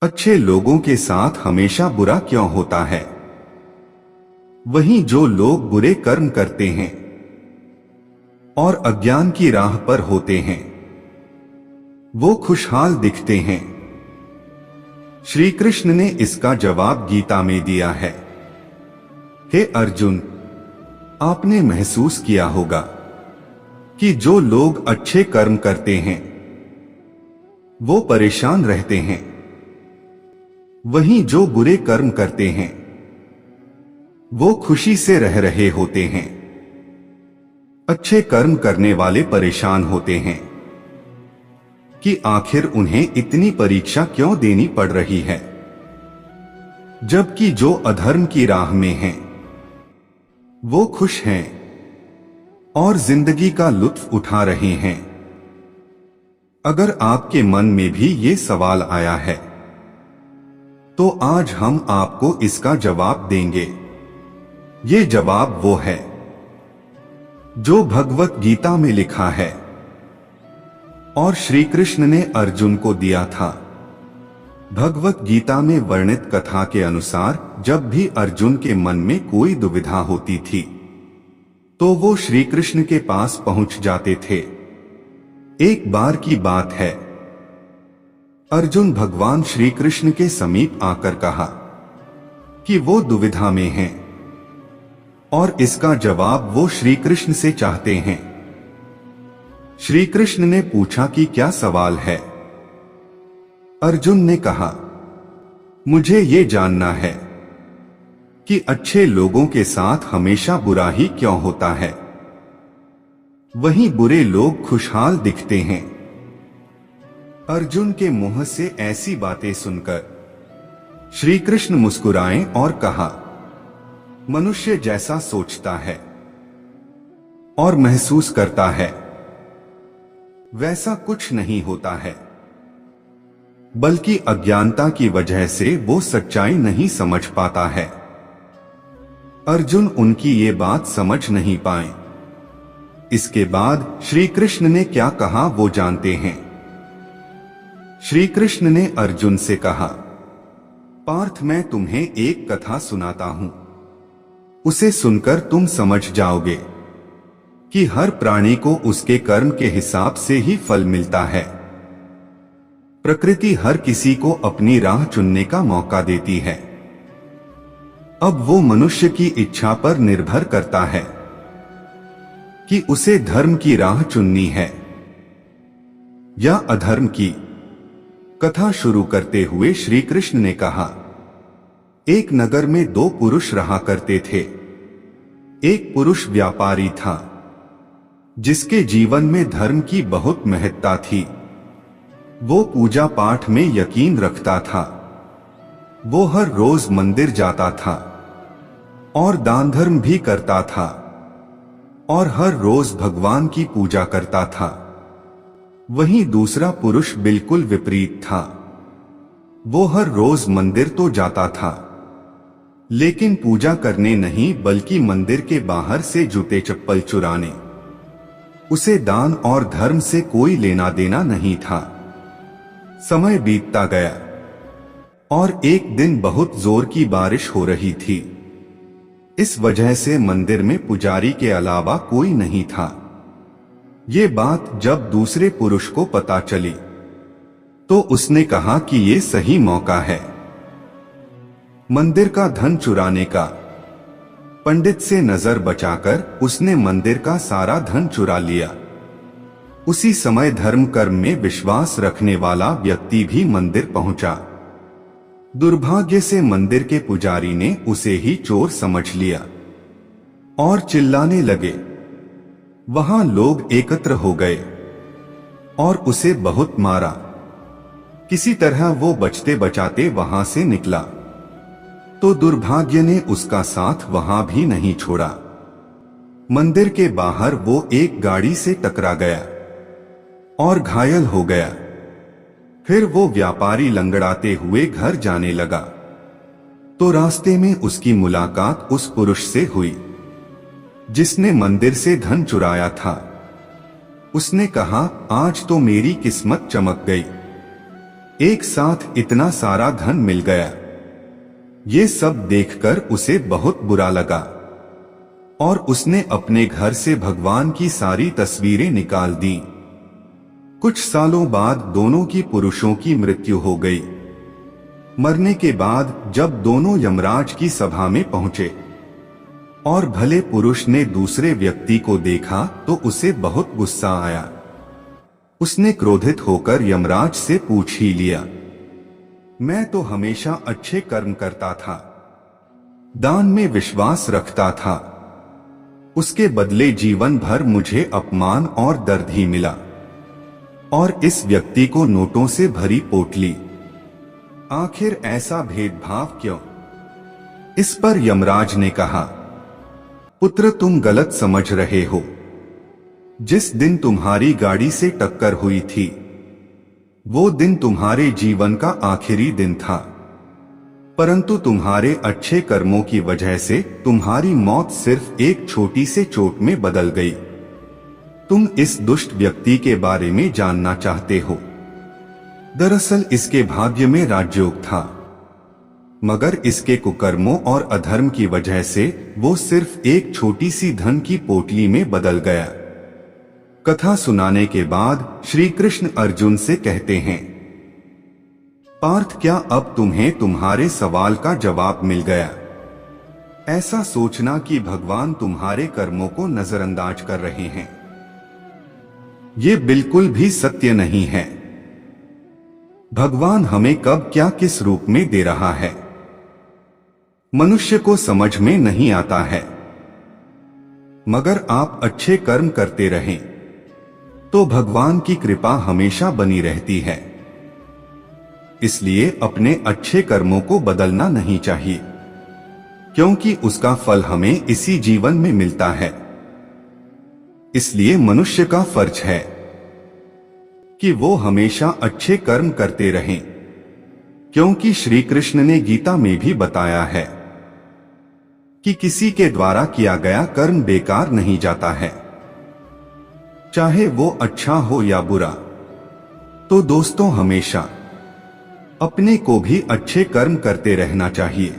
अच्छे लोगों के साथ हमेशा बुरा क्यों होता है? वहीं जो लोग बुरे कर्म करते हैं और अज्ञान की राह पर होते हैं वो खुशहाल दिखते हैं। श्री कृष्ण ने इसका जवाब गीता में दिया है। हे अर्जुन, आपने महसूस किया होगा कि जो लोग अच्छे कर्म करते हैं वो परेशान रहते हैं, वहीं जो बुरे कर्म करते हैं वो खुशी से रह रहे होते हैं। अच्छे कर्म करने वाले परेशान होते हैं कि आखिर उन्हें इतनी परीक्षा क्यों देनी पड़ रही है, जबकि जो अधर्म की राह में हैं वो खुश हैं और जिंदगी का लुत्फ उठा रहे हैं। अगर आपके मन में भी ये सवाल आया है तो आज हम आपको इसका जवाब देंगे। ये जवाब वो है जो भगवत गीता में लिखा है और श्री कृष्ण ने अर्जुन को दिया था। भगवत गीता में वर्णित कथा के अनुसार जब भी अर्जुन के मन में कोई दुविधा होती थी तो वो श्री कृष्ण के पास पहुंच जाते थे। एक बार की बात है, अर्जुन भगवान श्री कृष्ण के समीप आकर कहा कि वो दुविधा में हैं और इसका जवाब वो श्री कृष्ण से चाहते हैं। श्री कृष्ण ने पूछा कि क्या सवाल है? अर्जुन ने कहा, मुझे ये जानना है कि अच्छे लोगों के साथ हमेशा बुरा ही क्यों होता है, वहीं बुरे लोग खुशहाल दिखते हैं। अर्जुन के मुंह से ऐसी बातें सुनकर श्री कृष्ण मुस्कुराए और कहा, मनुष्य जैसा सोचता है और महसूस करता है वैसा कुछ नहीं होता है, बल्कि अज्ञानता की वजह से वो सच्चाई नहीं समझ पाता है। अर्जुन उनकी ये बात समझ नहीं पाए। इसके बाद श्री कृष्ण ने क्या कहा वो जानते हैं। श्री कृष्ण ने अर्जुन से कहा, पार्थ, मैं तुम्हें एक कथा सुनाता हूं, उसे सुनकर तुम समझ जाओगे कि हर प्राणी को उसके कर्म के हिसाब से ही फल मिलता है। प्रकृति हर किसी को अपनी राह चुनने का मौका देती है। अब वो मनुष्य की इच्छा पर निर्भर करता है कि उसे धर्म की राह चुननी है या अधर्म की। कथा शुरू करते हुए श्री कृष्ण ने कहा, एक नगर में दो पुरुष रहा करते थे। एक पुरुष व्यापारी था जिसके जीवन में धर्म की बहुत महत्ता थी। वो पूजा पाठ में यकीन रखता था। वो हर रोज मंदिर जाता था और दान धर्म भी करता था और हर रोज भगवान की पूजा करता था। वहीं दूसरा पुरुष बिल्कुल विपरीत था। वो हर रोज मंदिर तो जाता था लेकिन पूजा करने नहीं बल्कि मंदिर के बाहर से जूते चप्पल चुराने। उसे दान और धर्म से कोई लेना देना नहीं था। समय बीतता गया और एक दिन बहुत जोर की बारिश हो रही थी। इस वजह से मंदिर में पुजारी के अलावा कोई नहीं था। ये बात जब दूसरे पुरुष को पता चली तो उसने कहा कि ये सही मौका है मंदिर का धन चुराने का। पंडित से नजर बचाकर उसने मंदिर का सारा धन चुरा लिया। उसी समय धर्म कर्म में विश्वास रखने वाला व्यक्ति भी मंदिर पहुंचा। दुर्भाग्य से मंदिर के पुजारी ने उसे ही चोर समझ लिया और चिल्लाने लगे। वहां लोग एकत्र हो गए और उसे बहुत मारा। किसी तरह वो बचते बचाते वहां से निकला तो दुर्भाग्य ने उसका साथ वहां भी नहीं छोड़ा। मंदिर के बाहर वो एक गाड़ी से टकरा गया और घायल हो गया। फिर वो व्यापारी लंगड़ाते हुए घर जाने लगा तो रास्ते में उसकी मुलाकात उस पुरुष से हुई जिसने मंदिर से धन चुराया था। उसने कहा, आज तो मेरी किस्मत चमक गई। एक साथ इतना सारा धन मिल गया। ये सब देखकर उसे बहुत बुरा लगा और उसने अपने घर से भगवान की सारी तस्वीरें निकाल दी। कुछ सालों बाद दोनों की पुरुषों की मृत्यु हो गई। मरने के बाद जब दोनों यमराज की सभा में पहुंचे और भले पुरुष ने दूसरे व्यक्ति को देखा तो उसे बहुत गुस्सा आया। उसने क्रोधित होकर यमराज से पूछ ही लिया, मैं तो हमेशा अच्छे कर्म करता था, दान में विश्वास रखता था, उसके बदले जीवन भर मुझे अपमान और दर्द ही मिला, और इस व्यक्ति को नोटों से भरी पोटली, आखिर ऐसा भेदभाव क्यों? इस पर यमराज ने कहा, पुत्र तुम गलत समझ रहे हो। जिस दिन तुम्हारी गाड़ी से टक्कर हुई थी वो दिन तुम्हारे जीवन का आखिरी दिन था, परंतु तुम्हारे अच्छे कर्मों की वजह से तुम्हारी मौत सिर्फ एक छोटी से चोट में बदल गई। तुम इस दुष्ट व्यक्ति के बारे में जानना चाहते हो। दरअसल इसके भाग्य में राजयोग था, मगर इसके कुकर्मों और अधर्म की वजह से वो सिर्फ एक छोटी सी धन की पोटली में बदल गया। कथा सुनाने के बाद श्री कृष्ण अर्जुन से कहते हैं, पार्थ क्या अब तुम्हें तुम्हारे सवाल का जवाब मिल गया? ऐसा सोचना कि भगवान तुम्हारे कर्मों को नजरअंदाज कर रहे हैं, ये बिल्कुल भी सत्य नहीं है। भगवान हमें कब क्या किस रूप में दे रहा है मनुष्य को समझ में नहीं आता है, मगर आप अच्छे कर्म करते रहें तो भगवान की कृपा हमेशा बनी रहती है। इसलिए अपने अच्छे कर्मों को बदलना नहीं चाहिए, क्योंकि उसका फल हमें इसी जीवन में मिलता है। इसलिए मनुष्य का फर्ज है कि वो हमेशा अच्छे कर्म करते रहें, क्योंकि श्री कृष्ण ने गीता में भी बताया है कि किसी के द्वारा किया गया कर्म बेकार नहीं जाता है, चाहे वो अच्छा हो या बुरा। तो दोस्तों, हमेशा अपने को भी अच्छे कर्म करते रहना चाहिए।